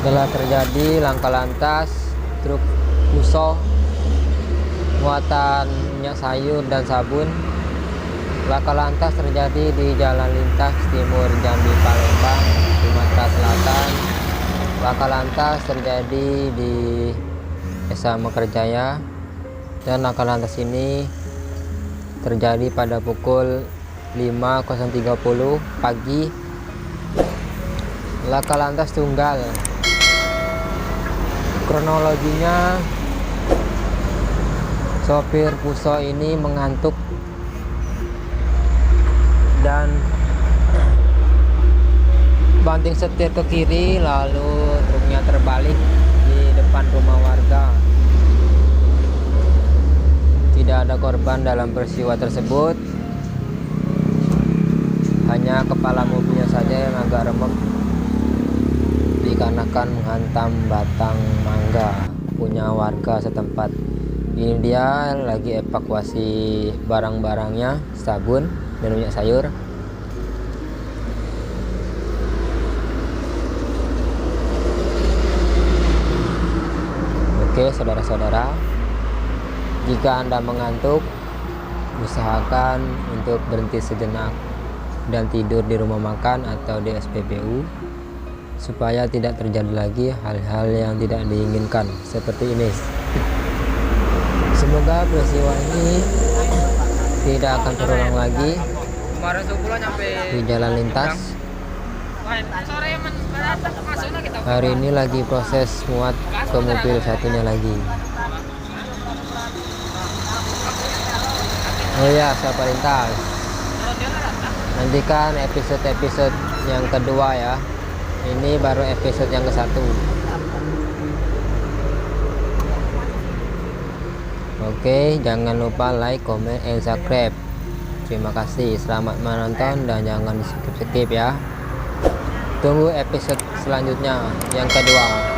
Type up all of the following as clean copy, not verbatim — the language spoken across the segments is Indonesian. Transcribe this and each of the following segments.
Telah terjadi laka lantas truk Fuso muatan minyak sayur dan sabun. Laka lantas terjadi di Jalan Lintas Timur Jambi Palembang, Sumatera Selatan. Laka lantas terjadi di Desa Mekarjaya, dan laka lantas ini terjadi pada pukul 5.30 pagi. Laka lantas tunggal. Kronologinya, sopir Fuso ini mengantuk dan banting setir ke kiri, lalu truknya terbalik di depan rumah warga. Tidak ada korban dalam peristiwa tersebut, hanya kepala mobilnya saja yang agak remuk dikarenakan menghantam batang mangga punya warga setempat. Ini dia lagi evakuasi barang-barangnya, sabun dan minyak sayur. Oke saudara-saudara, jika Anda mengantuk, usahakan untuk berhenti sejenak dan tidur di rumah makan atau di SPBU supaya tidak terjadi lagi hal-hal yang tidak diinginkan seperti ini. Semoga peristiwa ini tidak akan terulang lagi di jalan lintas. Hari ini lagi proses muat ke mobil satunya lagi. Oh ya, siapa lintas, nantikan episode-episode yang kedua ya. Ini baru episode yang ke-1. Oke, jangan lupa like, comment, and subscribe. Terima kasih, selamat menonton dan jangan skip ya. Tunggu episode selanjutnya yang kedua.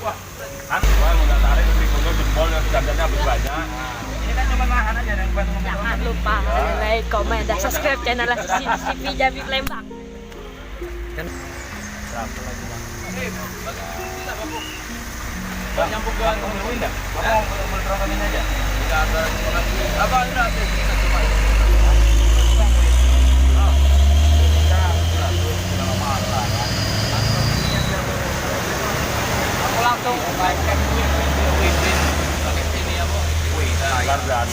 Wah, kan gua mau tarik lebih dulu jempol yang dandannya lebih banyak. Ini kan cuma lahan aja yang bantu Jangan lupa like, komen, dan subscribe channel CCTV Jambi Palembang. Kan berapa lagi bang? Bisa bang. Bang nyambung ke mobil enggak? Bang mau terobotin aja. Tidak ada lagi. Apa enggak ada kita coba. Aku langsung pakai sini ya bu. Wih, gardan.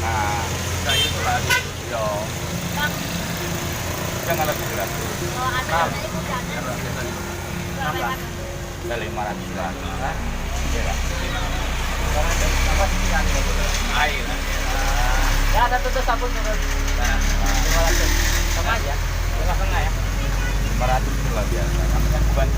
Nah, saya itu lagi. Yo. Jangan lebih berat. Oh, ada ibu jangan. Ada 500 lah. Iya. Apa sih yang air? Ya satu tuh sabun terus. 500. Sama aja. 5,5 ya. 500 itu lah biasa. Kami kan bukan